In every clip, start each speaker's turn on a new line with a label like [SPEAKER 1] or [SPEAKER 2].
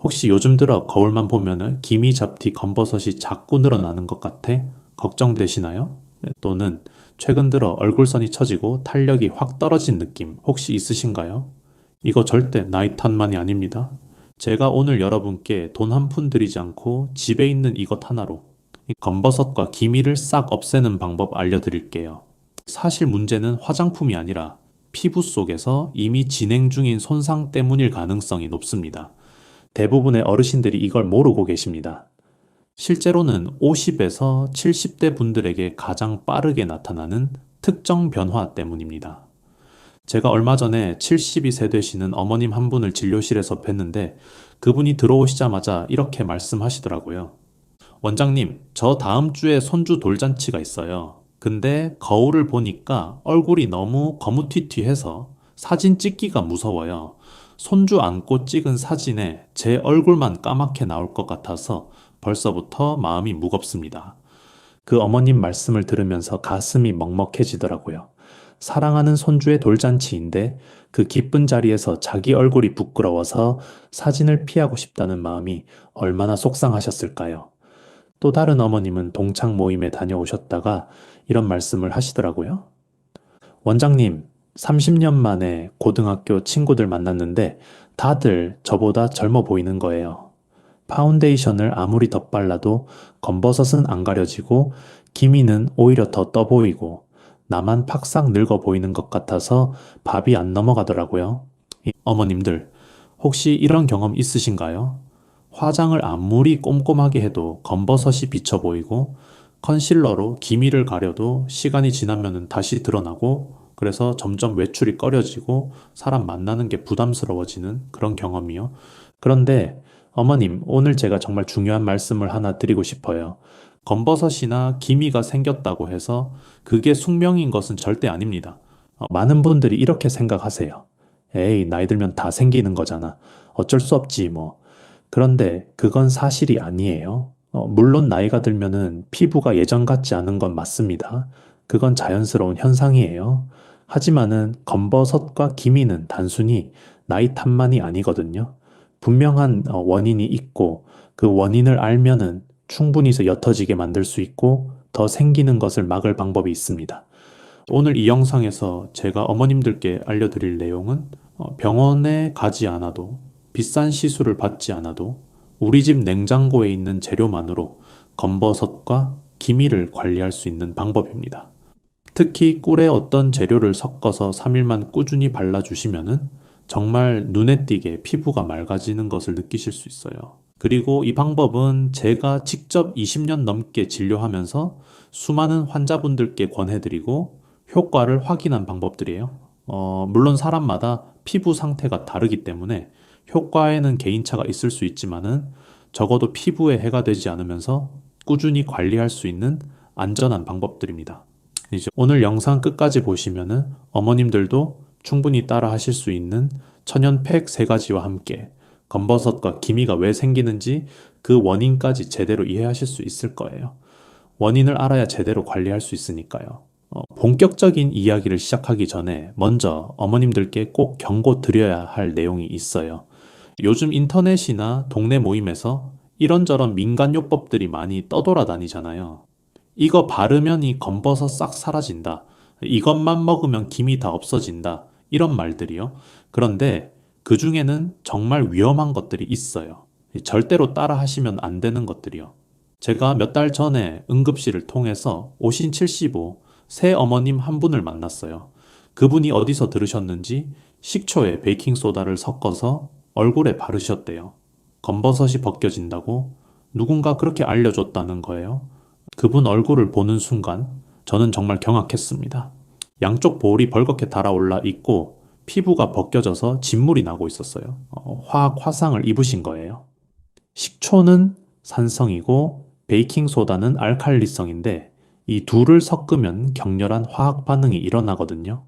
[SPEAKER 1] 혹시 요즘 들어 거울만 보면은 기미 잡티 검버섯이 자꾸 늘어나는 것 같아 걱정되시나요? 네, 또는 최근 들어 얼굴선이 처지고 탄력이 확 떨어진 느낌 혹시 있으신가요? 이거 절대 나이 탓만이 아닙니다. 제가 오늘 여러분께 돈 한 푼 들이지 않고 집에 있는 이것 하나로 이 검버섯과 기미를 싹 없애는 방법 알려드릴게요. 사실 문제는 화장품이 아니라 피부 속에서 이미 진행 중인 손상 때문일 가능성이 높습니다. 대부분의 어르신들이 이걸 모르고 계십니다. 실제로는 50에서 70대 분들에게 가장 빠르게 나타나는 특정 변화 때문입니다. 제가 얼마 전에 72세 되시는 어머님 한 분을 진료실에서 뵀는데 그분이 들어오시자마자 이렇게 말씀하시더라고요. 원장님, 저 다음 주에 손주 돌잔치가 있어요. 근데 거울을 보니까 얼굴이 너무 거무튀튀해서 사진 찍기가 무서워요. 손주 안고 찍은 사진에 제 얼굴만 까맣게 나올 것 같아서 벌써부터 마음이 무겁습니다. 그 어머님 말씀을 들으면서 가슴이 먹먹해지더라고요. 사랑하는 손주의 돌잔치인데 그 기쁜 자리에서 자기 얼굴이 부끄러워서 사진을 피하고 싶다는 마음이 얼마나 속상하셨을까요? 또 다른 어머님은 동창 모임에 다녀오셨다가 이런 말씀을 하시더라고요. 원장님, 30년 만에 고등학교 친구들 만났는데 다들 저보다 젊어 보이는 거예요. 파운데이션을 아무리 덧발라도 검버섯은 안 가려지고 기미는 오히려 더 떠 보이고 나만 팍싹 늙어 보이는 것 같아서 밥이 안 넘어가더라고요. 어머님들, 혹시 이런 경험 있으신가요? 화장을 아무리 꼼꼼하게 해도 검버섯이 비쳐 보이고 컨실러로 기미를 가려도 시간이 지나면 다시 드러나고 그래서 점점 외출이 꺼려지고 사람 만나는 게 부담스러워지는 그런 경험이요. 그런데 어머님, 오늘 제가 정말 중요한 말씀을 하나 드리고 싶어요. 검버섯이나 기미가 생겼다고 해서 그게 숙명인 것은 절대 아닙니다. 많은 분들이 이렇게 생각하세요. 에이, 나이 들면 다 생기는 거잖아. 어쩔 수 없지, 뭐. 그런데 그건 사실이 아니에요. 물론 나이가 들면은 피부가 예전 같지 않은 건 맞습니다. 그건 자연스러운 현상이에요. 하지만은 검버섯과 기미는 단순히 나이 탓만이 아니거든요. 분명한 원인이 있고 그 원인을 알면은 충분히 옅어지게 만들 수 있고 더 생기는 것을 막을 방법이 있습니다. 오늘 이 영상에서 제가 어머님들께 알려드릴 내용은 병원에 가지 않아도 비싼 시술을 받지 않아도 우리 집 냉장고에 있는 재료만으로 검버섯과 기미를 관리할 수 있는 방법입니다. 특히 꿀에 어떤 재료를 섞어서 3일만 꾸준히 발라주시면은 정말 눈에 띄게 피부가 맑아지는 것을 느끼실 수 있어요. 그리고 이 방법은 제가 직접 20년 넘게 진료하면서 수많은 환자분들께 권해드리고 효과를 확인한 방법들이에요. 물론 사람마다 피부 상태가 다르기 때문에 효과에는 개인차가 있을 수 있지만은 적어도 피부에 해가 되지 않으면서 꾸준히 관리할 수 있는 안전한 방법들입니다. 이제 오늘 영상 끝까지 보시면은 어머님들도 충분히 따라 하실 수 있는 천연팩 3가지와 함께 검버섯과 기미가 왜 생기는지 그 원인까지 제대로 이해하실 수 있을 거예요. 원인을 알아야 제대로 관리할 수 있으니까요. 본격적인 이야기를 시작하기 전에 먼저 어머님들께 꼭 경고 드려야 할 내용이 있어요. 요즘 인터넷이나 동네 모임에서 이런저런 민간요법들이 많이 떠돌아다니잖아요. 이거 바르면 이 검버섯 싹 사라진다. 이것만 먹으면 김이 다 없어진다. 이런 말들이요. 그런데 그 중에는 정말 위험한 것들이 있어요. 절대로 따라 하시면 안 되는 것들이요. 제가 몇 달 전에 응급실을 통해서 오신 75 새 어머님 한 분을 만났어요. 그분이 어디서 들으셨는지 식초에 베이킹소다를 섞어서 얼굴에 바르셨대요. 검버섯이 벗겨진다고 누군가 그렇게 알려줬다는 거예요. 그분 얼굴을 보는 순간 저는 정말 경악했습니다. 양쪽 볼이 벌겋게 달아올라 있고 피부가 벗겨져서 진물이 나고 있었어요. 화학 화상을 입으신 거예요. 식초는 산성이고 베이킹소다는 알칼리성인데 이 둘을 섞으면 격렬한 화학 반응이 일어나거든요.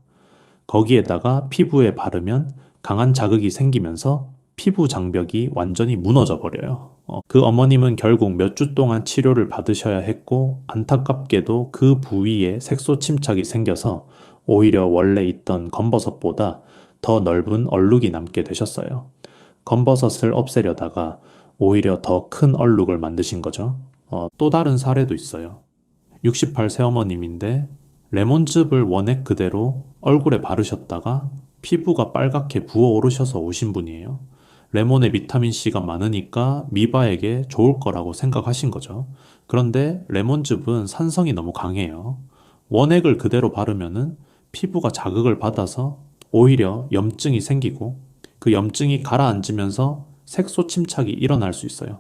[SPEAKER 1] 거기에다가 피부에 바르면 강한 자극이 생기면서 피부 장벽이 완전히 무너져 버려요. 그 어머님은 결국 몇 주 동안 치료를 받으셔야 했고 안타깝게도 그 부위에 색소 침착이 생겨서 오히려 원래 있던 검버섯보다 더 넓은 얼룩이 남게 되셨어요. 검버섯을 없애려다가 오히려 더 큰 얼룩을 만드신 거죠. 또 다른 사례도 있어요. 68 새어머님인데 레몬즙을 원액 그대로 얼굴에 바르셨다가 피부가 빨갛게 부어오르셔서 오신 분이에요. 레몬에 비타민C가 많으니까 미바에게 좋을 거라고 생각하신 거죠. 그런데 레몬즙은 산성이 너무 강해요. 원액을 그대로 바르면은 피부가 자극을 받아서 오히려 염증이 생기고 그 염증이 가라앉으면서 색소 침착이 일어날 수 있어요.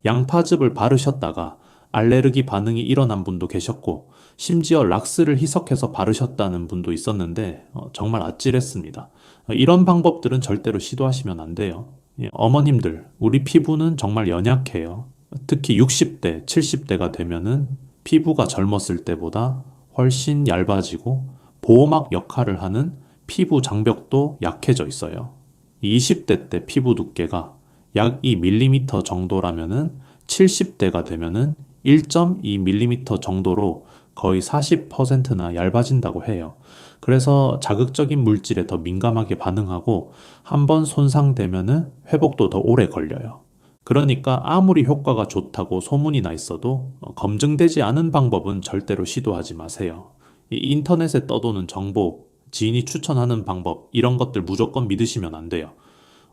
[SPEAKER 1] 양파즙을 바르셨다가 알레르기 반응이 일어난 분도 계셨고 심지어 락스를 희석해서 바르셨다는 분도 있었는데 정말 아찔했습니다. 이런 방법들은 절대로 시도하시면 안 돼요. 어머님들, 우리 피부는 정말 연약해요. 특히 60대, 70대가 되면은 피부가 젊었을 때보다 훨씬 얇아지고 보호막 역할을 하는 피부 장벽도 약해져 있어요. 20대 때 피부 두께가 약 2mm 정도라면은 70대가 되면은 1.2mm 정도로 거의 40%나 얇아진다고 해요. 그래서 자극적인 물질에 더 민감하게 반응하고 한번 손상되면은 회복도 더 오래 걸려요. 그러니까 아무리 효과가 좋다고 소문이 나 있어도 검증되지 않은 방법은 절대로 시도하지 마세요. 이 인터넷에 떠도는 정보, 지인이 추천하는 방법, 이런 것들 무조건 믿으시면 안 돼요.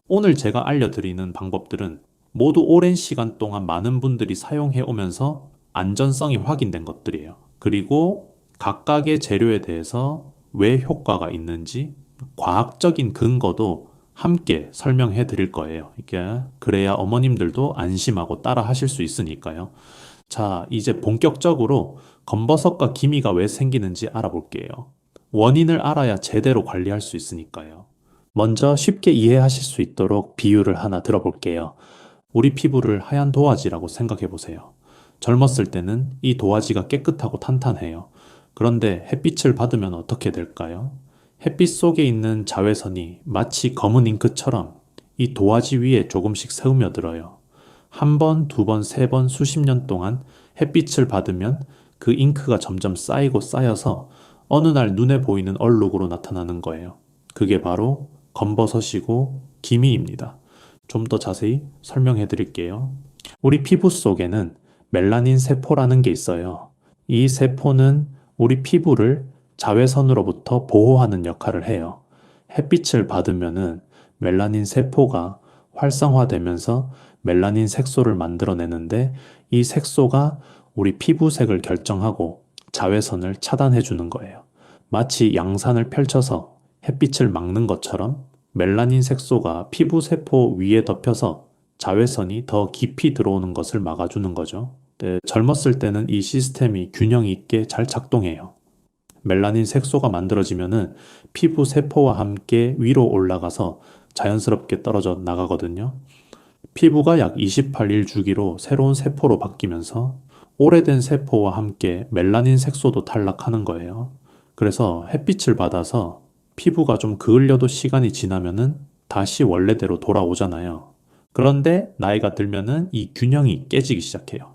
[SPEAKER 1] 오늘 제가 알려드리는 방법들은 모두 오랜 시간 동안 많은 분들이 사용해 오면서 안전성이 확인된 것들이에요. 그리고 각각의 재료에 대해서 왜 효과가 있는지 과학적인 근거도 함께 설명해 드릴 거예요. 그래야 어머님들도 안심하고 따라 하실 수 있으니까요. 자, 이제 본격적으로 검버섯과 기미가 왜 생기는지 알아볼게요. 원인을 알아야 제대로 관리할 수 있으니까요. 먼저 쉽게 이해하실 수 있도록 비유를 하나 들어볼게요. 우리 피부를 하얀 도화지라고 생각해 보세요. 젊었을 때는 이 도화지가 깨끗하고 탄탄해요. 그런데 햇빛을 받으면 어떻게 될까요? 햇빛 속에 있는 자외선이 마치 검은 잉크처럼 이 도화지 위에 조금씩 스며들어요. 한 번, 두 번, 세 번, 수십 년 동안 햇빛을 받으면 그 잉크가 점점 쌓이고 쌓여서 어느 날 눈에 보이는 얼룩으로 나타나는 거예요. 그게 바로 검버섯이고 기미입니다. 좀 더 자세히 설명해 드릴게요. 우리 피부 속에는 멜라닌 세포라는 게 있어요. 이 세포는 우리 피부를 자외선으로부터 보호하는 역할을 해요. 햇빛을 받으면은 멜라닌 세포가 활성화되면서 멜라닌 색소를 만들어내는데 이 색소가 우리 피부색을 결정하고 자외선을 차단해 주는 거예요. 마치 양산을 펼쳐서 햇빛을 막는 것처럼 멜라닌 색소가 피부 세포 위에 덮여서 자외선이 더 깊이 들어오는 것을 막아주는 거죠. 네, 젊었을 때는 이 시스템이 균형 있게 잘 작동해요. 멜라닌 색소가 만들어지면은 피부 세포와 함께 위로 올라가서 자연스럽게 떨어져 나가거든요. 피부가 약 28일 주기로 새로운 세포로 바뀌면서 오래된 세포와 함께 멜라닌 색소도 탈락하는 거예요. 그래서 햇빛을 받아서 피부가 좀 그을려도 시간이 지나면은 다시 원래대로 돌아오잖아요. 그런데 나이가 들면은 이 균형이 깨지기 시작해요.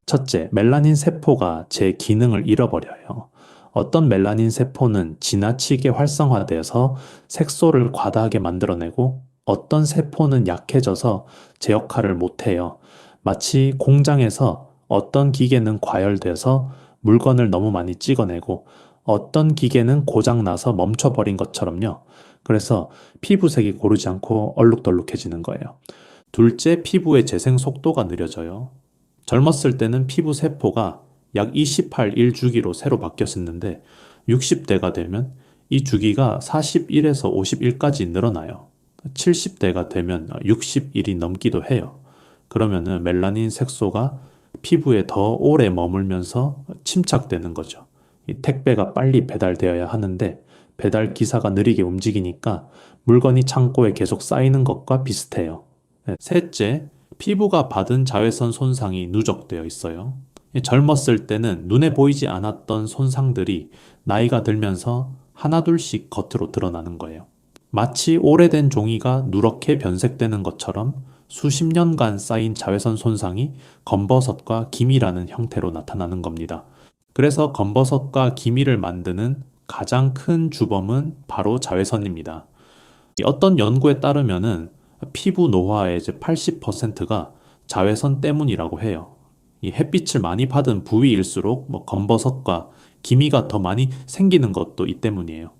[SPEAKER 1] 첫째, 멜라닌 세포가 제 기능을 잃어버려요. 어떤 멜라닌 세포는 지나치게 활성화돼서 색소를 과다하게 만들어내고 어떤 세포는 약해져서 제 역할을 못해요. 마치 공장에서 어떤 기계는 과열돼서 물건을 너무 많이 찍어내고 어떤 기계는 고장나서 멈춰버린 것처럼요. 그래서 피부색이 고르지 않고 얼룩덜룩해지는 거예요. 둘째, 피부의 재생 속도가 느려져요. 젊었을 때는 피부 세포가 약 28일 주기로 새로 바뀌었었는데 60대가 되면 이 주기가 41에서 51까지 늘어나요. 70대가 되면 60일이 넘기도 해요. 그러면은 멜라닌 색소가 피부에 더 오래 머물면서 침착되는 거죠. 이 택배가 빨리 배달되어야 하는데 배달 기사가 느리게 움직이니까 물건이 창고에 계속 쌓이는 것과 비슷해요. 셋째, 피부가 받은 자외선 손상이 누적되어 있어요. 젊었을 때는 눈에 보이지 않았던 손상들이 나이가 들면서 하나둘씩 겉으로 드러나는 거예요. 마치 오래된 종이가 누렇게 변색되는 것처럼 수십 년간 쌓인 자외선 손상이 검버섯과 기미라는 형태로 나타나는 겁니다. 그래서 검버섯과 기미를 만드는 가장 큰 주범은 바로 자외선입니다. 어떤 연구에 따르면은 피부 노화의 이제 80%가 자외선 때문이라고 해요. 이 햇빛을 많이 받은 부위일수록 검버섯과 기미가 더 많이 생기는 것도 이 때문이에요.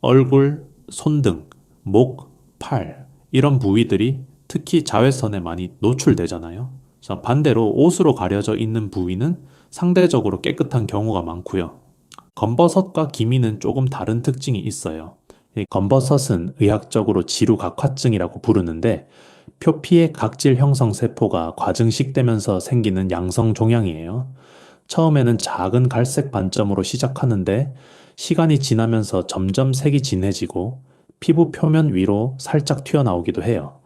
[SPEAKER 1] 얼굴, 손등, 목, 팔 이런 부위들이 특히 자외선에 많이 노출되잖아요. 자, 반대로 옷으로 가려져 있는 부위는 상대적으로 깨끗한 경우가 많고요. 검버섯과 기미는 조금 다른 특징이 있어요. 이 검버섯은 의학적으로 지루각화증이라고 부르는데 표피의 각질 형성 세포가 과증식되면서 생기는 양성 종양이에요. 처음에는 작은 갈색 반점으로 시작하는데 시간이 지나면서 점점 색이 진해지고 피부 표면 위로 살짝 튀어나오기도 해요.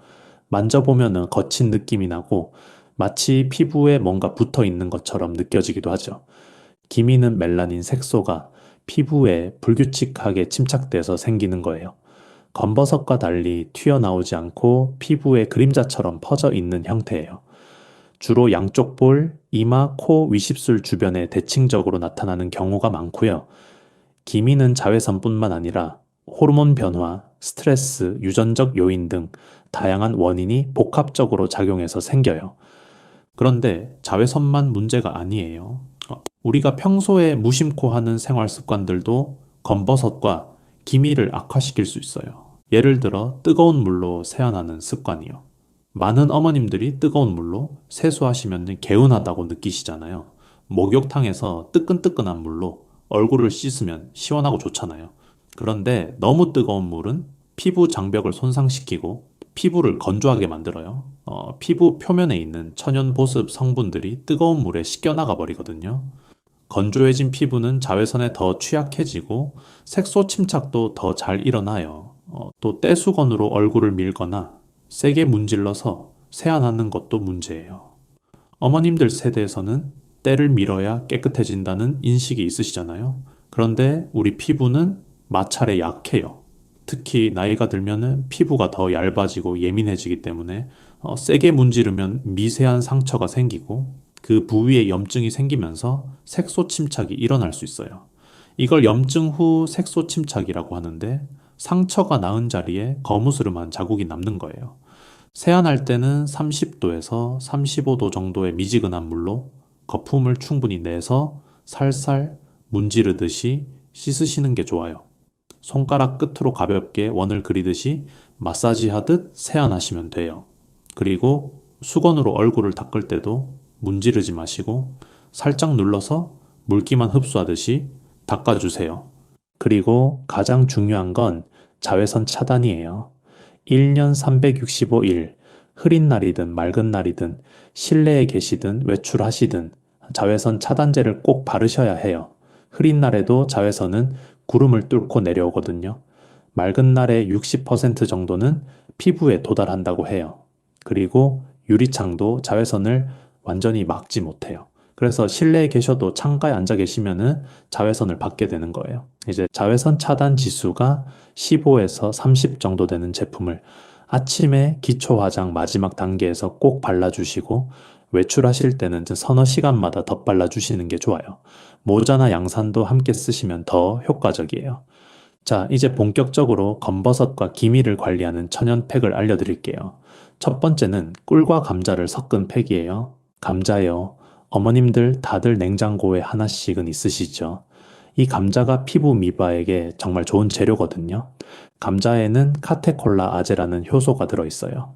[SPEAKER 1] 만져보면 거친 느낌이 나고 마치 피부에 뭔가 붙어 있는 것처럼 느껴지기도 하죠. 기미는 멜라닌 색소가 피부에 불규칙하게 침착돼서 생기는 거예요. 검버섯과 달리 튀어나오지 않고 피부에 그림자처럼 퍼져 있는 형태예요. 주로 양쪽 볼, 이마, 코, 위십술 주변에 대칭적으로 나타나는 경우가 많고요. 기미는 자외선뿐만 아니라 호르몬 변화, 스트레스, 유전적 요인 등 다양한 원인이 복합적으로 작용해서 생겨요. 그런데 자외선만 문제가 아니에요. 우리가 평소에 무심코 하는 생활 습관들도 검버섯과 기미를 악화시킬 수 있어요. 예를 들어 뜨거운 물로 세안하는 습관이요. 많은 어머님들이 뜨거운 물로 세수하시면 개운하다고 느끼시잖아요. 목욕탕에서 뜨끈뜨끈한 물로 얼굴을 씻으면 시원하고 좋잖아요. 그런데 너무 뜨거운 물은 피부 장벽을 손상시키고 피부를 건조하게 만들어요. 피부 표면에 있는 천연 보습 성분들이 뜨거운 물에 씻겨나가 버리거든요. 건조해진 피부는 자외선에 더 취약해지고 색소 침착도 더 잘 일어나요. 또 떼수건으로 얼굴을 밀거나 세게 문질러서 세안하는 것도 문제예요. 어머님들 세대에서는 때를 밀어야 깨끗해진다는 인식이 있으시잖아요. 그런데 우리 피부는 마찰에 약해요. 특히 나이가 들면 피부가 더 얇아지고 예민해지기 때문에 세게 문지르면 미세한 상처가 생기고 그 부위에 염증이 생기면서 색소 침착이 일어날 수 있어요. 이걸 염증 후 색소 침착이라고 하는데 상처가 나은 자리에 거무스름한 자국이 남는 거예요. 세안할 때는 30도에서 35도 정도의 미지근한 물로 거품을 충분히 내서 살살 문지르듯이 씻으시는 게 좋아요. 손가락 끝으로 가볍게 원을 그리듯이 마사지 하듯 세안하시면 돼요. 그리고 수건으로 얼굴을 닦을 때도 문지르지 마시고 살짝 눌러서 물기만 흡수하듯이 닦아주세요. 그리고 가장 중요한 건 자외선 차단이에요. 1년 365일, 흐린 날이든 맑은 날이든 실내에 계시든 외출하시든 자외선 차단제를 꼭 바르셔야 해요. 흐린 날에도 자외선은 구름을 뚫고 내려오거든요. 맑은 날의 60% 정도는 피부에 도달한다고 해요. 그리고 유리창도 자외선을 완전히 막지 못해요. 그래서 실내에 계셔도 창가에 앉아 계시면은 자외선을 받게 되는 거예요. 이제 자외선 차단 지수가 15에서 30 정도 되는 제품을 아침에 기초 화장 마지막 단계에서 꼭 발라주시고 외출하실 때는 서너 시간마다 덧발라주시는 게 좋아요. 모자나 양산도 함께 쓰시면 더 효과적이에요. 자, 이제 본격적으로 검버섯과 기미를 관리하는 천연팩을 알려드릴게요. 첫 번째는 꿀과 감자를 섞은 팩이에요. 감자요. 어머님들 다들 냉장고에 하나씩은 있으시죠? 이 감자가 피부 미바에게 정말 좋은 재료거든요. 감자에는 카테콜라 아제라는 효소가 들어있어요.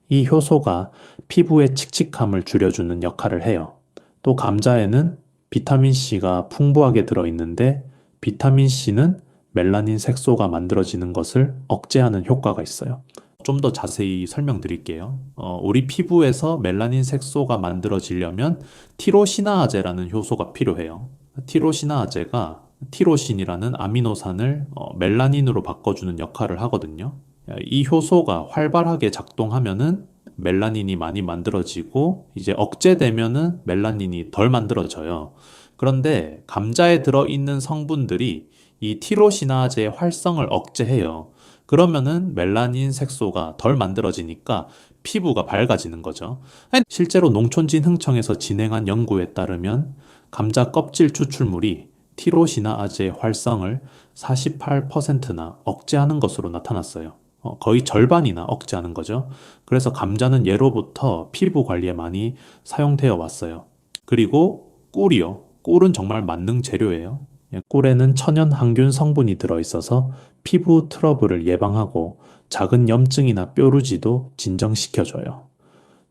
[SPEAKER 1] 이 효소가 피부의 칙칙함을 줄여주는 역할을 해요. 또 감자에는 비타민C가 풍부하게 들어있는데 비타민C는 멜라닌 색소가 만들어지는 것을 억제하는 효과가 있어요. 좀 더 자세히 설명드릴게요. 우리 피부에서 멜라닌 색소가 만들어지려면 티로시나아제라는 효소가 필요해요. 티로시나아제가 티로신이라는 아미노산을 멜라닌으로 바꿔주는 역할을 하거든요. 이 효소가 활발하게 작동하면은 멜라닌이 많이 만들어지고 이제 억제되면은 멜라닌이 덜 만들어져요. 그런데 감자에 들어있는 성분들이 이 티로시나제의 활성을 억제해요. 그러면은 멜라닌 색소가 덜 만들어지니까 피부가 밝아지는 거죠. 실제로 농촌진흥청에서 진행한 연구에 따르면 감자 껍질 추출물이 티로시나아제 활성을 48%나 억제하는 것으로 나타났어요. 거의 절반이나 억제하는 거죠. 그래서 감자는 예로부터 피부 관리에 많이 사용되어 왔어요. 그리고 꿀이요. 꿀은 정말 만능 재료예요. 꿀에는 천연 항균 성분이 들어있어서 피부 트러블을 예방하고 작은 염증이나 뾰루지도 진정시켜줘요.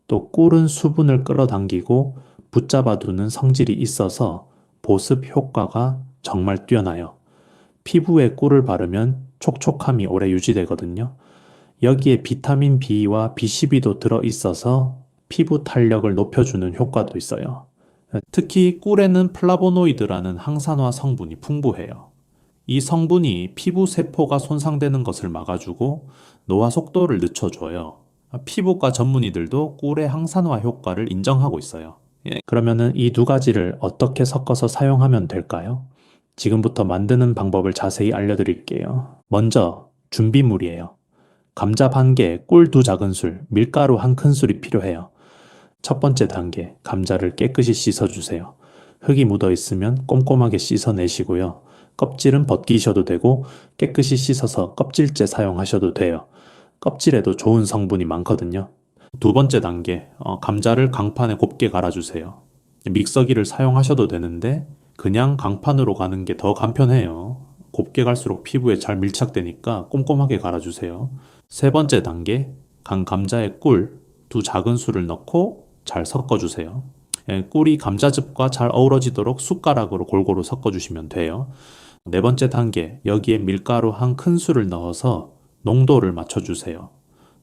[SPEAKER 1] 또 꿀은 수분을 끌어당기고 붙잡아두는 성질이 있어서 보습 효과가 정말 뛰어나요. 피부에 꿀을 바르면 촉촉함이 오래 유지되거든요. 여기에 비타민 B와 B12도 들어있어서 피부 탄력을 높여주는 효과도 있어요. 특히 꿀에는 플라보노이드라는 항산화 성분이 풍부해요. 이 성분이 피부 세포가 손상되는 것을 막아주고 노화 속도를 늦춰줘요. 피부과 전문의들도 꿀의 항산화 효과를 인정하고 있어요. 그러면은 이 두 가지를 어떻게 섞어서 사용하면 될까요? 지금부터 만드는 방법을 자세히 알려드릴게요. 먼저 준비물이에요. 감자 반 개, 꿀 2작은술, 밀가루 1큰술이 필요해요. 첫 번째 단계, 감자를 깨끗이 씻어주세요. 흙이 묻어 있으면 꼼꼼하게 씻어내시고요. 껍질은 벗기셔도 되고 깨끗이 씻어서 껍질째 사용하셔도 돼요. 껍질에도 좋은 성분이 많거든요. 두 번째 단계, 감자를 강판에 곱게 갈아주세요. 믹서기를 사용하셔도 되는데 그냥 강판으로 가는 게 더 간편해요. 곱게 갈수록 피부에 잘 밀착되니까 꼼꼼하게 갈아주세요. 세 번째 단계, 간 감자에 꿀 2작은술을 넣고 잘 섞어주세요. 꿀이 감자즙과 잘 어우러지도록 숟가락으로 골고루 섞어주시면 돼요. 네 번째 단계, 여기에 밀가루 1큰술을 넣어서 농도를 맞춰주세요.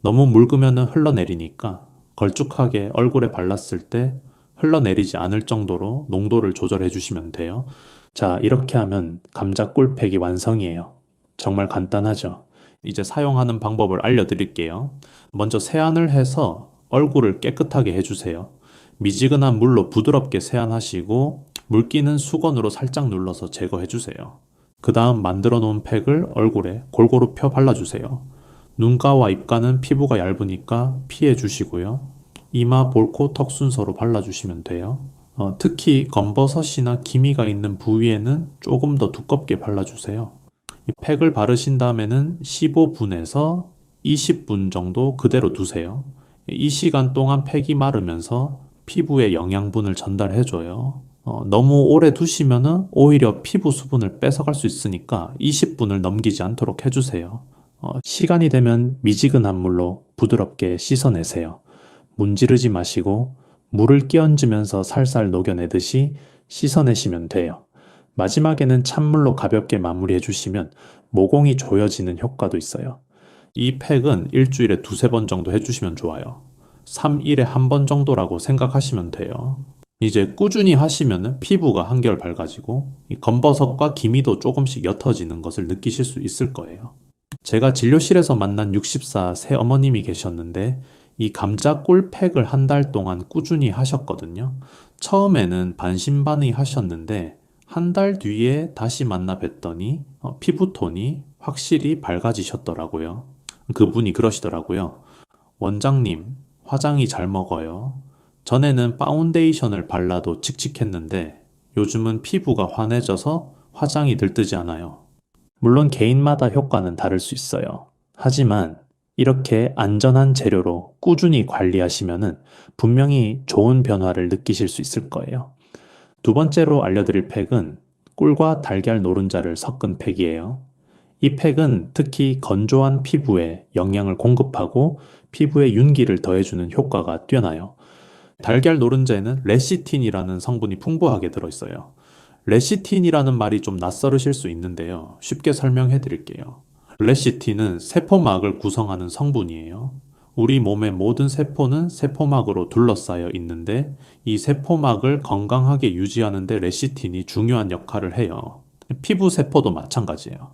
[SPEAKER 1] 너무 묽으면 흘러내리니까 걸쭉하게 얼굴에 발랐을 때 흘러내리지 않을 정도로 농도를 조절해 주시면 돼요. 자, 이렇게 하면 감자 꿀팩이 완성이에요. 정말 간단하죠? 이제 사용하는 방법을 알려드릴게요. 먼저 세안을 해서 얼굴을 깨끗하게 해주세요. 미지근한 물로 부드럽게 세안하시고 물기는 수건으로 살짝 눌러서 제거해주세요. 그 다음 만들어 놓은 팩을 얼굴에 골고루 펴 발라주세요. 눈가와 입가는 피부가 얇으니까 피해 주시고요. 이마, 볼코, 턱 순서로 발라주시면 돼요. 특히 검버섯이나 기미가 있는 부위에는 조금 더 두껍게 발라주세요. 이 팩을 바르신 다음에는 15분에서 20분 정도 그대로 두세요. 이 시간 동안 팩이 마르면서 피부에 영양분을 전달해줘요. 너무 오래 두시면 오히려 피부 수분을 뺏어갈 수 있으니까 20분을 넘기지 않도록 해주세요. 시간이 되면 미지근한 물로 부드럽게 씻어내세요. 문지르지 마시고 물을 끼얹으면서 살살 녹여내듯이 씻어내시면 돼요. 마지막에는 찬물로 가볍게 마무리해 주시면 모공이 조여지는 효과도 있어요. 이 팩은 일주일에 2~3번 정도 해주시면 좋아요. 3일에 1번 정도라고 생각하시면 돼요. 이제 꾸준히 하시면 피부가 한결 밝아지고 이 검버섯과 기미도 조금씩 옅어지는 것을 느끼실 수 있을 거예요. 제가 진료실에서 만난 60사 새어머님이 계셨는데 이 감자 꿀팩을 1달 동안 꾸준히 하셨거든요. 처음에는 반신반의 하셨는데 1달 뒤에 다시 만나 뵀더니 피부톤이 확실히 밝아지셨더라고요. 그분이 그러시더라고요. 원장님, 화장이 잘 먹어요. 전에는 파운데이션을 발라도 칙칙했는데 요즘은 피부가 환해져서 화장이 들뜨지 않아요. 물론 개인마다 효과는 다를 수 있어요. 하지만 이렇게 안전한 재료로 꾸준히 관리하시면 분명히 좋은 변화를 느끼실 수 있을 거예요. 두 번째로 알려드릴 팩은 꿀과 달걀 노른자를 섞은 팩이에요. 이 팩은 특히 건조한 피부에 영양을 공급하고 피부에 윤기를 더해주는 효과가 뛰어나요. 달걀 노른자에는 레시틴이라는 성분이 풍부하게 들어있어요. 레시틴이라는 말이 좀 낯설으실 수 있는데요. 쉽게 설명해 드릴게요. 레시틴은 세포막을 구성하는 성분이에요. 우리 몸의 모든 세포는 세포막으로 둘러싸여 있는데 이 세포막을 건강하게 유지하는 데 레시틴이 중요한 역할을 해요. 피부 세포도 마찬가지예요.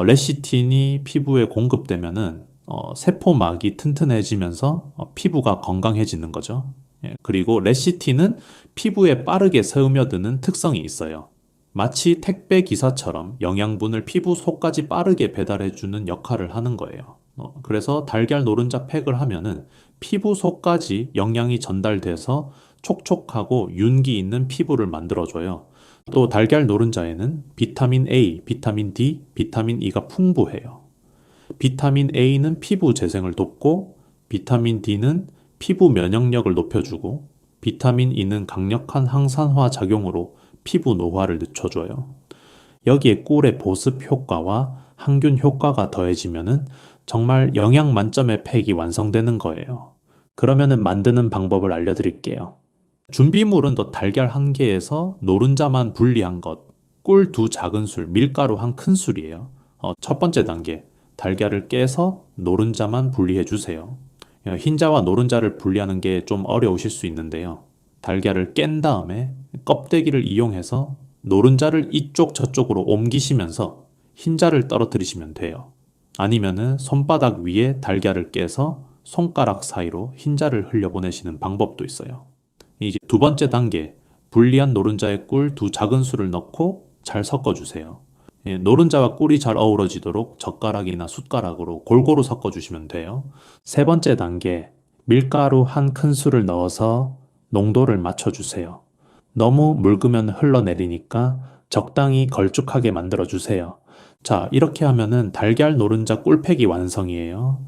[SPEAKER 1] 레시틴이 피부에 공급되면은 세포막이 튼튼해지면서 피부가 건강해지는 거죠. 그리고 레시틴은 피부에 빠르게 스며드는 특성이 있어요. 마치 택배 기사처럼 영양분을 피부 속까지 빠르게 배달해주는 역할을 하는 거예요. 그래서 달걀 노른자 팩을 하면은 피부 속까지 영양이 전달돼서 촉촉하고 윤기 있는 피부를 만들어줘요. 또 달걀 노른자에는 비타민 A, 비타민 D, 비타민 E가 풍부해요. 비타민 A는 피부 재생을 돕고, 비타민 D는 피부 면역력을 높여주고, 비타민 E는 강력한 항산화 작용으로 피부 노화를 늦춰줘요. 여기에 꿀의 보습 효과와 항균 효과가 더해지면은 정말 영양 만점의 팩이 완성되는 거예요. 그러면은 만드는 방법을 알려드릴게요. 준비물은 더 달걀 1개에서 노른자만 분리한 것, 꿀 2작은술, 밀가루 1큰술이에요. 첫 번째 단계, 달걀을 깨서 노른자만 분리해 주세요. 흰자와 노른자를 분리하는 게 좀 어려우실 수 있는데요. 달걀을 깬 다음에 껍데기를 이용해서 노른자를 이쪽 저쪽으로 옮기시면서 흰자를 떨어뜨리시면 돼요. 아니면은 손바닥 위에 달걀을 깨서 손가락 사이로 흰자를 흘려보내시는 방법도 있어요. 이제 두 번째 단계, 분리한 노른자에 꿀 2작은술을 넣고 잘 섞어주세요. 노른자와 꿀이 잘 어우러지도록 젓가락이나 숟가락으로 골고루 섞어주시면 돼요. 세 번째 단계, 밀가루 1큰술을 넣어서 농도를 맞춰주세요. 너무 묽으면 흘러내리니까 적당히 걸쭉하게 만들어주세요. 자, 이렇게 하면은 달걀 노른자 꿀팩이 완성이에요.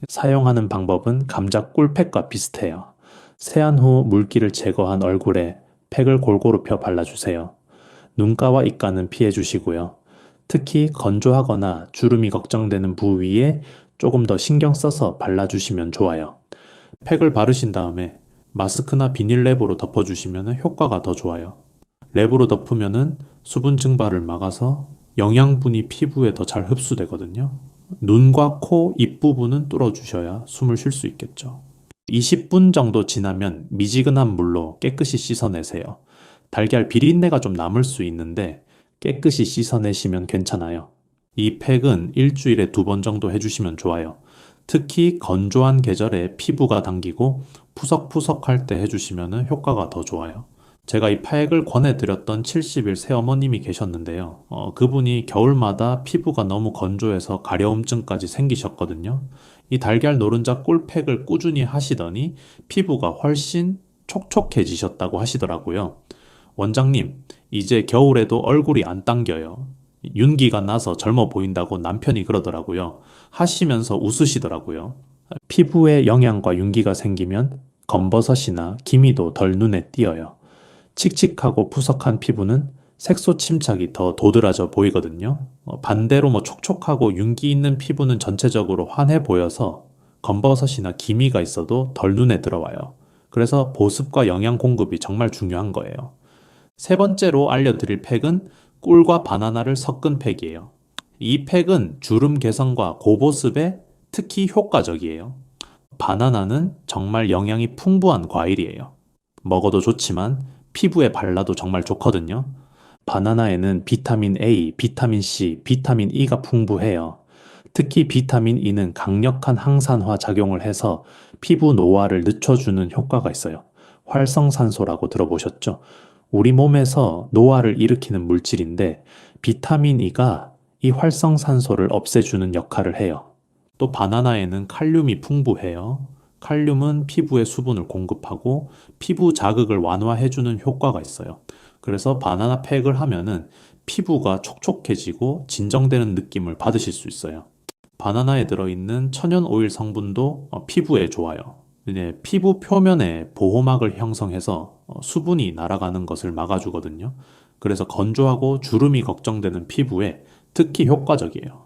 [SPEAKER 1] 사용하는 방법은 감자 꿀팩과 비슷해요. 세안 후 물기를 제거한 얼굴에 팩을 골고루 펴 발라주세요. 눈가와 입가는 피해주시고요. 특히 건조하거나 주름이 걱정되는 부위에 조금 더 신경 써서 발라주시면 좋아요. 팩을 바르신 다음에 마스크나 비닐랩으로 덮어주시면 효과가 더 좋아요. 랩으로 덮으면 수분 증발을 막아서 영양분이 피부에 더 잘 흡수되거든요. 눈과 코, 입 부분은 뚫어주셔야 숨을 쉴 수 있겠죠. 20분 정도 지나면 미지근한 물로 깨끗이 씻어내세요. 달걀 비린내가 좀 남을 수 있는데 깨끗이 씻어내시면 괜찮아요. 이 팩은 일주일에 2번 정도 해주시면 좋아요. 특히 건조한 계절에 피부가 당기고 푸석푸석할 때 해주시면 효과가 더 좋아요. 제가 이 팩을 권해드렸던 70일 새어머님이 계셨는데요. 그분이 겨울마다 피부가 너무 건조해서 가려움증까지 생기셨거든요. 이 달걀 노른자 꿀팩을 꾸준히 하시더니 피부가 훨씬 촉촉해지셨다고 하시더라고요. 원장님, 이제 겨울에도 얼굴이 안 당겨요. 윤기가 나서 젊어 보인다고 남편이 그러더라고요. 하시면서 웃으시더라고요. 피부에 영양과 윤기가 생기면 검버섯이나 기미도 덜 눈에 띄어요. 칙칙하고 푸석한 피부는 색소 침착이 더 도드라져 보이거든요. 반대로 촉촉하고 윤기 있는 피부는 전체적으로 환해 보여서 검버섯이나 기미가 있어도 덜 눈에 들어와요. 그래서 보습과 영양 공급이 정말 중요한 거예요. 세 번째로 알려드릴 팩은 꿀과 바나나를 섞은 팩이에요. 이 팩은 주름 개선과 고보습에 특히 효과적이에요. 바나나는 정말 영양이 풍부한 과일이에요. 먹어도 좋지만 피부에 발라도 정말 좋거든요. 바나나에는 비타민 A, 비타민 C, 비타민 E가 풍부해요. 특히 비타민 E는 강력한 항산화 작용을 해서 피부 노화를 늦춰주는 효과가 있어요. 활성산소라고 들어보셨죠? 우리 몸에서 노화를 일으키는 물질인데 비타민 E가 이 활성산소를 없애주는 역할을 해요. 또 바나나에는 칼륨이 풍부해요. 칼륨은 피부에 수분을 공급하고 피부 자극을 완화해주는 효과가 있어요. 그래서 바나나 팩을 하면은 피부가 촉촉해지고 진정되는 느낌을 받으실 수 있어요. 바나나에 들어있는 천연 오일 성분도 피부에 좋아요. 피부 표면에 보호막을 형성해서 수분이 날아가는 것을 막아주거든요. 그래서 건조하고 주름이 걱정되는 피부에 특히 효과적이에요.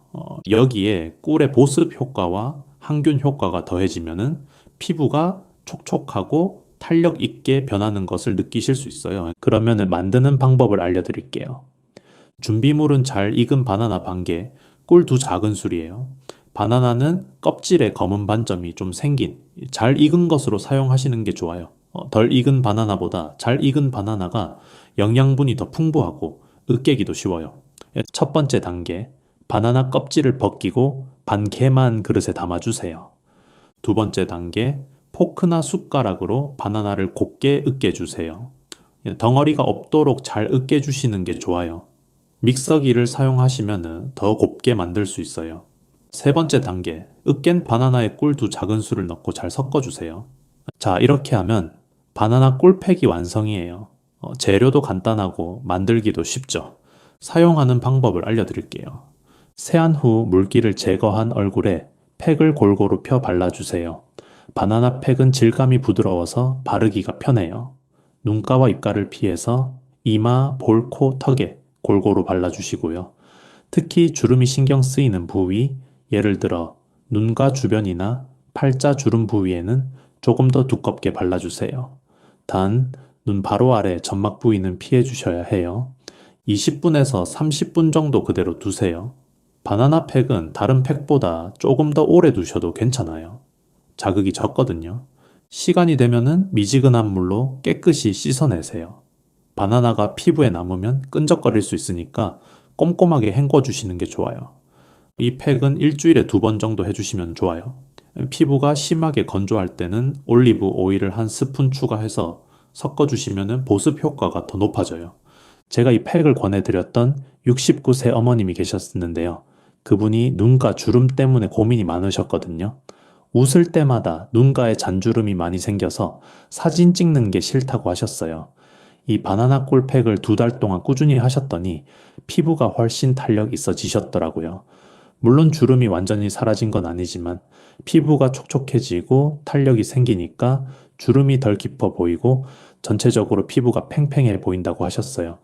[SPEAKER 1] 여기에 꿀의 보습 효과와 항균 효과가 더해지면은 피부가 촉촉하고 탄력 있게 변하는 것을 느끼실 수 있어요. 그러면 만드는 방법을 알려드릴게요. 준비물은 잘 익은 바나나 1개, 꿀 2작은술이에요. 바나나는 껍질에 검은 반점이 좀 생긴 잘 익은 것으로 사용하시는 게 좋아요. 덜 익은 바나나보다 잘 익은 바나나가 영양분이 더 풍부하고 으깨기도 쉬워요. 첫 번째 단계, 바나나 껍질을 벗기고 반 개만 그릇에 담아주세요. 두 번째 단계, 포크나 숟가락으로 바나나를 곱게 으깨주세요. 덩어리가 없도록 잘 으깨주시는 게 좋아요. 믹서기를 사용하시면 더 곱게 만들 수 있어요. 세 번째 단계, 으깬 바나나에 꿀 2작은술을 넣고 잘 섞어주세요. 자, 이렇게 하면 바나나 꿀팩이 완성이에요. 재료도 간단하고 만들기도 쉽죠. 사용하는 방법을 알려드릴게요. 세안 후 물기를 제거한 얼굴에 팩을 골고루 펴 발라주세요. 바나나 팩은 질감이 부드러워서 바르기가 편해요. 눈가와 입가를 피해서 이마, 볼, 코, 턱에 골고루 발라주시고요. 특히 주름이 신경 쓰이는 부위, 예를 들어 눈가 주변이나 팔자 주름 부위에는 조금 더 두껍게 발라주세요. 단, 눈 바로 아래 점막 부위는 피해 주셔야 해요. 20분에서 30분 정도 그대로 두세요. 바나나 팩은 다른 팩보다 조금 더 오래 두셔도 괜찮아요. 자극이 적거든요. 시간이 되면은 미지근한 물로 깨끗이 씻어내세요. 바나나가 피부에 남으면 끈적거릴 수 있으니까 꼼꼼하게 헹궈주시는 게 좋아요. 이 팩은 일주일에 2번 정도 해주시면 좋아요. 피부가 심하게 건조할 때는 올리브 오일을 한 스푼 추가해서 섞어주시면 보습 효과가 더 높아져요. 제가 이 팩을 권해드렸던 69세 어머님이 계셨는데요. 그분이 눈가 주름 때문에 고민이 많으셨거든요. 웃을 때마다 눈가에 잔주름이 많이 생겨서 사진 찍는 게 싫다고 하셨어요. 이 바나나 꿀팩을 2달 동안 꾸준히 하셨더니 피부가 훨씬 탄력 있어지셨더라고요. 물론 주름이 완전히 사라진 건 아니지만 피부가 촉촉해지고 탄력이 생기니까 주름이 덜 깊어 보이고 전체적으로 피부가 팽팽해 보인다고 하셨어요.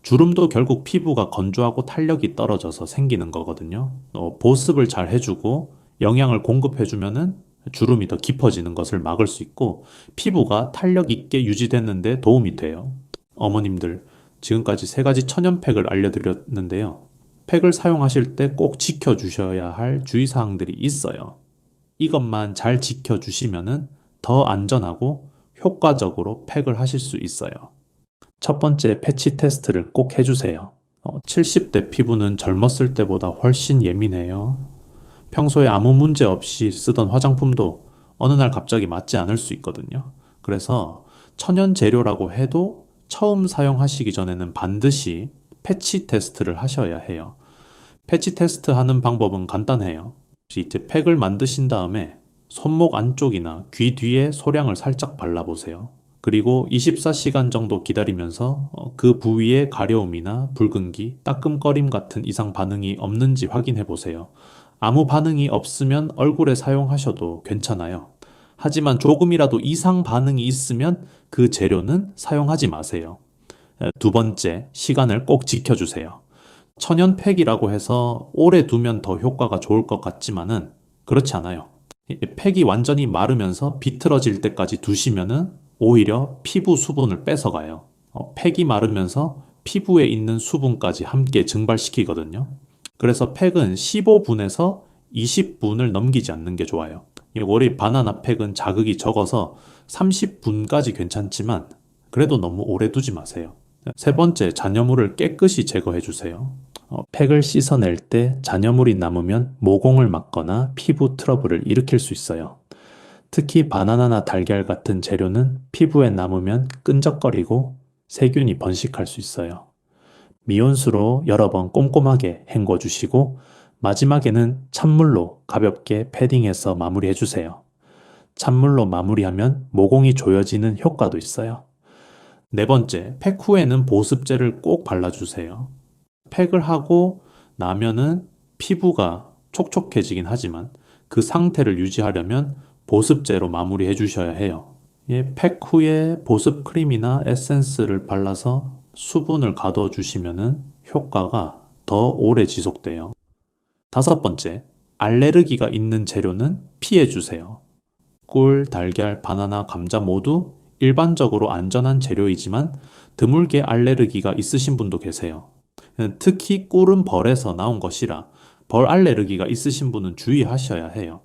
[SPEAKER 1] 주름도 결국 피부가 건조하고 탄력이 떨어져서 생기는 거거든요. 보습을 잘 해주고 영양을 공급해주면은 주름이 더 깊어지는 것을 막을 수 있고 피부가 탄력 있게 유지되는데 도움이 돼요. 어머님들, 지금까지 3가지 천연팩을 알려드렸는데요. 팩을 사용하실 때 꼭 지켜주셔야 할 주의사항들이 있어요. 이것만 잘 지켜주시면은 더 안전하고 효과적으로 팩을 하실 수 있어요. 첫 번째 패치 테스트를 꼭 해주세요. 70대 피부는 젊었을 때보다 훨씬 예민해요. 평소에 아무 문제 없이 쓰던 화장품도 어느 날 갑자기 맞지 않을 수 있거든요. 그래서 천연 재료라고 해도 처음 사용하시기 전에는 반드시 패치 테스트를 하셔야 해요. 패치 테스트 하는 방법은 간단해요. 이제 팩을 만드신 다음에 손목 안쪽이나 귀 뒤에 소량을 살짝 발라보세요. 그리고 24시간 정도 기다리면서 그 부위에 가려움이나 붉은기, 따끔거림 같은 이상 반응이 없는지 확인해 보세요. 아무 반응이 없으면 얼굴에 사용하셔도 괜찮아요. 하지만 조금이라도 이상 반응이 있으면 그 재료는 사용하지 마세요. 2번째, 시간을 꼭 지켜주세요. 천연팩이라고 해서 오래 두면 더 효과가 좋을 것 같지만은 그렇지 않아요. 팩이 완전히 마르면서 비틀어질 때까지 두시면은 오히려 피부 수분을 뺏어가요. 팩이 마르면서 피부에 있는 수분까지 함께 증발시키거든요. 그래서 팩은 15분에서 20분을 넘기지 않는 게 좋아요. 원래 바나나 팩은 자극이 적어서 30분까지 괜찮지만 그래도 너무 오래 두지 마세요. 3번째, 잔여물을 깨끗이 제거해 주세요. 팩을 씻어낼 때 잔여물이 남으면 모공을 막거나 피부 트러블을 일으킬 수 있어요. 특히 바나나나 달걀 같은 재료는 피부에 남으면 끈적거리고 세균이 번식할 수 있어요. 미온수로 여러 번 꼼꼼하게 헹궈 주시고 마지막에는 찬물로 가볍게 패딩해서 마무리해 주세요. 찬물로 마무리하면 모공이 조여지는 효과도 있어요. 4번째, 팩 후에는 보습제를 꼭 발라주세요. 팩을 하고 나면은 피부가 촉촉해지긴 하지만 그 상태를 유지하려면 보습제로 마무리해 주셔야 해요. 팩 후에 보습 크림이나 에센스를 발라서 수분을 가둬 주시면은 효과가 더 오래 지속돼요. 5번째, 알레르기가 있는 재료는 피해 주세요. 꿀, 달걀, 바나나, 감자 모두 일반적으로 안전한 재료이지만 드물게 알레르기가 있으신 분도 계세요. 특히 꿀은 벌에서 나온 것이라 벌 알레르기가 있으신 분은 주의하셔야 해요.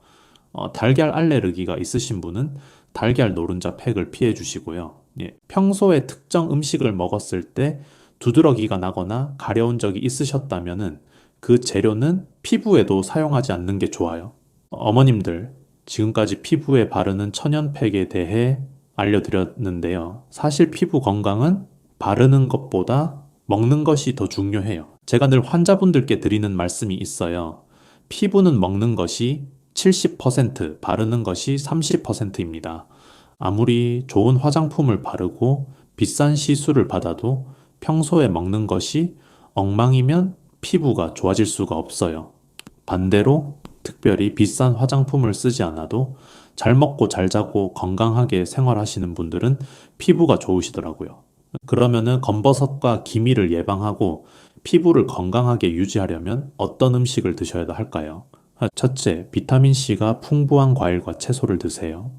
[SPEAKER 1] 달걀 알레르기가 있으신 분은 달걀 노른자 팩을 피해 주시고요. 평소에 특정 음식을 먹었을 때 두드러기가 나거나 가려운 적이 있으셨다면 그 재료는 피부에도 사용하지 않는 게 좋아요. 어머님들, 지금까지 피부에 바르는 천연팩에 대해 알려드렸는데요. 사실 피부 건강은 바르는 것보다 먹는 것이 더 중요해요. 제가 늘 환자분들께 드리는 말씀이 있어요. 피부는 먹는 것이 70%, 바르는 것이 30%입니다. 아무리 좋은 화장품을 바르고 비싼 시술을 받아도 평소에 먹는 것이 엉망이면 피부가 좋아질 수가 없어요. 반대로 특별히 비싼 화장품을 쓰지 않아도 잘 먹고 잘 자고 건강하게 생활하시는 분들은 피부가 좋으시더라고요. 그러면은 검버섯과 기미를 예방하고 피부를 건강하게 유지하려면 어떤 음식을 드셔야 할까요? 첫째, 비타민C가 풍부한 과일과 채소를 드세요.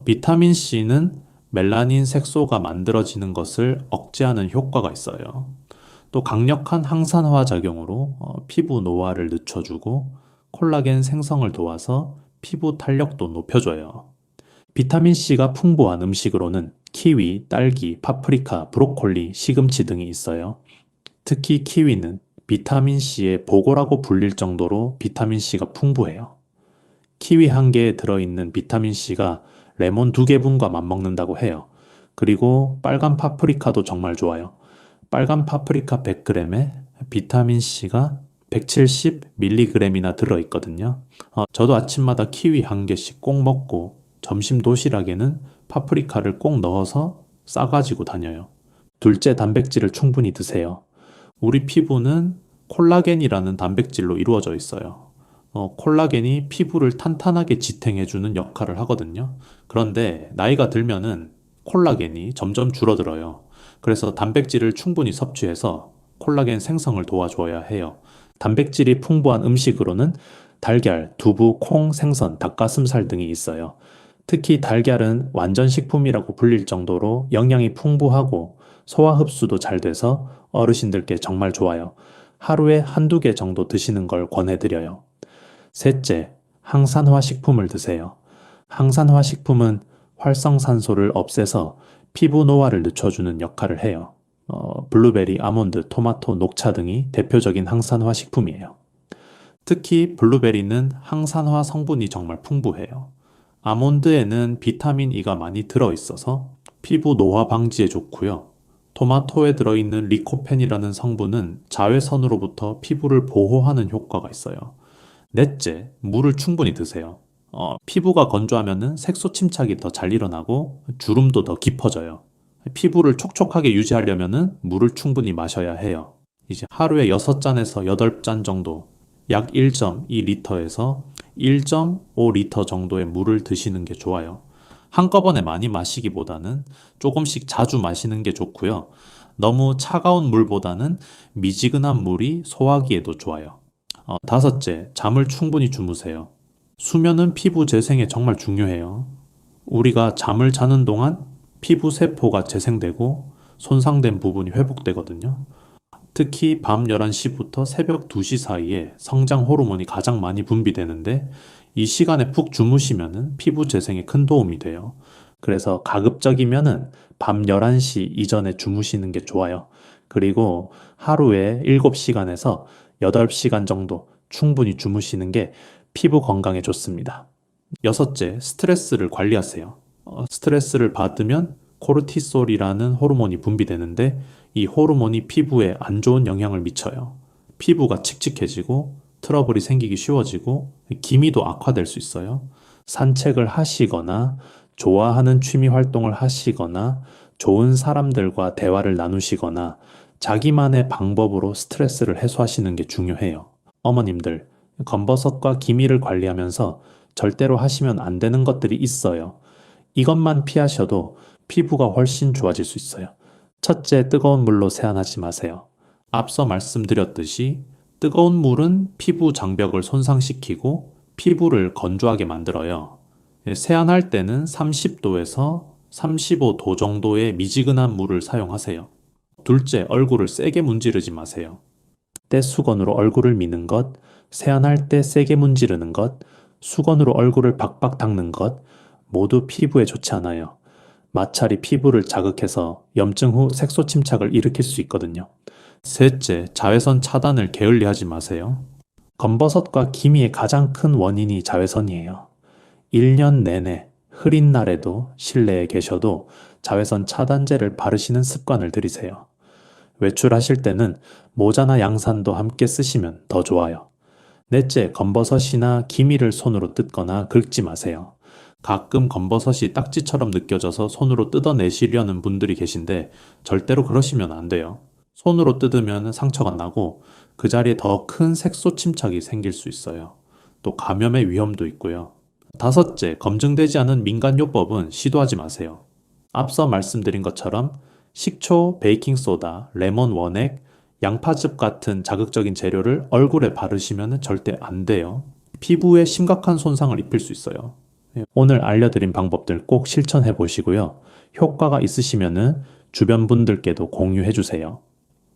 [SPEAKER 1] 비타민C는 멜라닌 색소가 만들어지는 것을 억제하는 효과가 있어요. 또 강력한 항산화 작용으로 피부 노화를 늦춰주고 콜라겐 생성을 도와서 피부 탄력도 높여줘요. 비타민C가 풍부한 음식으로는 키위, 딸기, 파프리카, 브로콜리, 시금치 등이 있어요. 특히 키위는 비타민C의 보고라고 불릴 정도로 비타민C가 풍부해요. 키위 한 개에 들어있는 비타민C가 레몬 2개분과 맞먹는다고 해요. 그리고 빨간 파프리카도 정말 좋아요. 빨간 파프리카 100g에 비타민C가 170mg이나 들어있거든요. 저도 아침마다 키위 한 개씩 꼭 먹고 점심 도시락에는 파프리카를 꼭 넣어서 싸가지고 다녀요. 둘째, 단백질을 충분히 드세요. 우리 피부는 콜라겐이라는 단백질로 이루어져 있어요. 콜라겐이 피부를 탄탄하게 지탱해주는 역할을 하거든요. 그런데 나이가 들면은 콜라겐이 점점 줄어들어요. 그래서 단백질을 충분히 섭취해서 콜라겐 생성을 도와줘야 해요. 단백질이 풍부한 음식으로는 달걀, 두부, 콩, 생선, 닭가슴살 등이 있어요. 특히 달걀은 완전식품이라고 불릴 정도로 영양이 풍부하고 소화 흡수도 잘 돼서 어르신들께 정말 좋아요. 하루에 한두 개 정도 드시는 걸 권해드려요. 셋째, 항산화 식품을 드세요. 항산화 식품은 활성산소를 없애서 피부 노화를 늦춰주는 역할을 해요. 블루베리, 아몬드, 토마토, 녹차 등이 대표적인 항산화 식품이에요. 특히 블루베리는 항산화 성분이 정말 풍부해요. 아몬드에는 비타민 E가 많이 들어있어서 피부 노화 방지에 좋고요. 토마토에 들어있는 리코펜이라는 성분은 자외선으로부터 피부를 보호하는 효과가 있어요. 넷째, 물을 충분히 드세요. 피부가 건조하면 색소 침착이 더 잘 일어나고 주름도 더 깊어져요. 피부를 촉촉하게 유지하려면 물을 충분히 마셔야 해요. 이제 하루에 6잔에서 8잔 정도, 약 1.2리터에서 1.5리터 정도의 물을 드시는 게 좋아요. 한꺼번에 많이 마시기보다는 조금씩 자주 마시는 게 좋고요. 너무 차가운 물보다는 미지근한 물이 소화기에도 좋아요. 다섯째, 잠을 충분히 주무세요. 수면은 피부 재생에 정말 중요해요. 우리가 잠을 자는 동안 피부 세포가 재생되고 손상된 부분이 회복되거든요. 특히 밤 11시부터 새벽 2시 사이에 성장 호르몬이 가장 많이 분비되는데 이 시간에 푹 주무시면 피부 재생에 큰 도움이 돼요. 그래서 가급적이면은 밤 11시 이전에 주무시는 게 좋아요. 그리고 하루에 7시간에서 8시간 정도 충분히 주무시는 게 피부 건강에 좋습니다. 여섯째, 스트레스를 관리하세요. 스트레스를 받으면 코르티솔이라는 호르몬이 분비되는데 이 호르몬이 피부에 안 좋은 영향을 미쳐요. 피부가 칙칙해지고 트러블이 생기기 쉬워지고 기미도 악화될 수 있어요. 산책을 하시거나 좋아하는 취미 활동을 하시거나 좋은 사람들과 대화를 나누시거나 자기만의 방법으로 스트레스를 해소하시는 게 중요해요. 어머님들, 검버섯과 기미를 관리하면서 절대로 하시면 안 되는 것들이 있어요. 이것만 피하셔도 피부가 훨씬 좋아질 수 있어요. 첫째, 뜨거운 물로 세안하지 마세요. 앞서 말씀드렸듯이 뜨거운 물은 피부 장벽을 손상시키고 피부를 건조하게 만들어요. 세안할 때는 30도에서 35도 정도의 미지근한 물을 사용하세요. 둘째, 얼굴을 세게 문지르지 마세요. 떼수건으로 얼굴을 미는 것, 세안할 때 세게 문지르는 것, 수건으로 얼굴을 박박 닦는 것 모두 피부에 좋지 않아요. 마찰이 피부를 자극해서 염증 후 색소 침착을 일으킬 수 있거든요. 셋째, 자외선 차단을 게을리하지 마세요. 검버섯과 기미의 가장 큰 원인이 자외선이에요. 1년 내내 흐린 날에도 실내에 계셔도 자외선 차단제를 바르시는 습관을 들이세요. 외출하실 때는 모자나 양산도 함께 쓰시면 더 좋아요. 넷째, 검버섯이나 기미를 손으로 뜯거나 긁지 마세요. 가끔 검버섯이 딱지처럼 느껴져서 손으로 뜯어내시려는 분들이 계신데 절대로 그러시면 안 돼요. 손으로 뜯으면 상처가 나고 그 자리에 더 큰 색소 침착이 생길 수 있어요. 또 감염의 위험도 있고요. 다섯째, 검증되지 않은 민간요법은 시도하지 마세요. 앞서 말씀드린 것처럼 식초, 베이킹소다, 레몬 원액, 양파즙 같은 자극적인 재료를 얼굴에 바르시면 절대 안 돼요. 피부에 심각한 손상을 입힐 수 있어요. 오늘 알려드린 방법들 꼭 실천해 보시고요. 효과가 있으시면 주변 분들께도 공유해 주세요.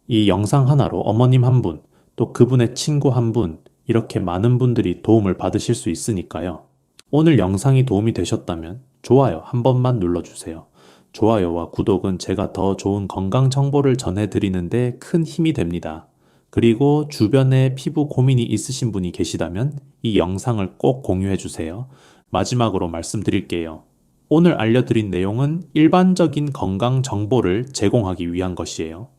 [SPEAKER 1] 이 영상 하나로 어머님 한 분, 또 그분의 친구 한 분, 이렇게 많은 분들이 도움을 받으실 수 있으니까요. 오늘 영상이 도움이 되셨다면 좋아요 한 번만 눌러주세요. 좋아요와 구독은 제가 더 좋은 건강 정보를 전해드리는데 큰 힘이 됩니다. 그리고 주변에 피부 고민이 있으신 분이 계시다면 이 영상을 꼭 공유해주세요. 마지막으로 말씀드릴게요. 오늘 알려드린 내용은 일반적인 건강 정보를 제공하기 위한 것이에요.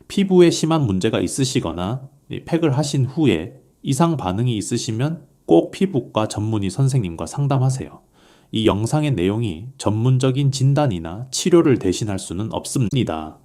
[SPEAKER 1] 피부에 심한 문제가 있으시거나 팩을 하신 후에 이상 반응이 있으시면 꼭 피부과 전문의 선생님과 상담하세요. 이 영상의 내용이 전문적인 진단이나 치료를 대신할 수는 없습니다.